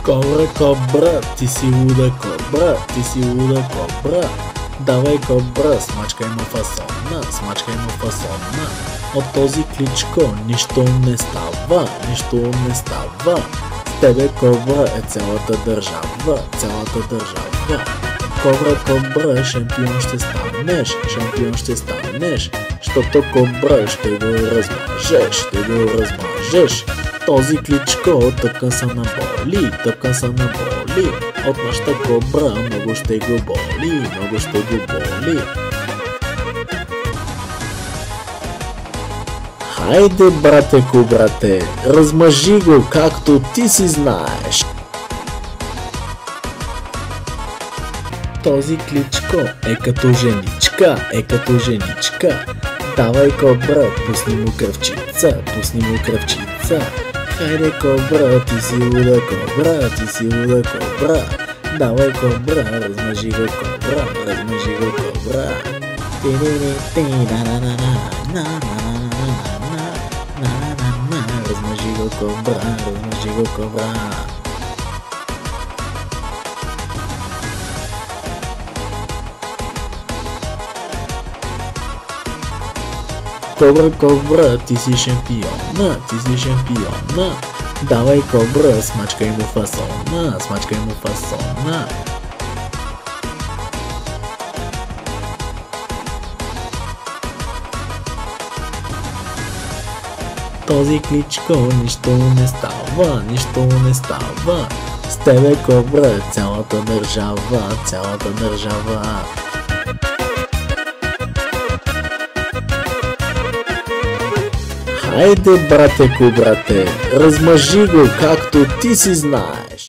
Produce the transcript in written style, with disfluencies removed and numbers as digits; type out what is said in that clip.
Кобра, кобра, ти си луда кобра, ти си луда кобра. Давай кобра, смачкай му фасона, смачкай му фасона. От този кличко нищо не става, нищо не става. С тебе кобра е цялата държава, цялата държава. Кобра, кобра, шампион ще станеш, шампион ще станеш. Щото кобра ще го размажеш, ще го размажеш. Този кличко тъпкан са наболи, тъпкан са наболи. От нашата кобра много ще го боли, много ще го боли. Хайде, брате кобрате, размажи го както ти си знаеш. Този кличко е като женичка, е като женичка. Давай кобра, пусни му кръвчица, пусни му кръвчица. Хайде кобра, ти си луда кобра, ти си луда кобра. Давай кобра, размажи го кобра, размажи го кобра. Размажи го кобра, размажи го кобра. Кобра, кобра, ти си шампиона, ти си шампиона. Давай кобра, смачкай му фасона, смачкай му фасона. Този кличко нищо не става, нищо не става. С тебе кобра, цялата държава, цялата държава. Хайде, брате кобрате, размажи го както ти си знаеш.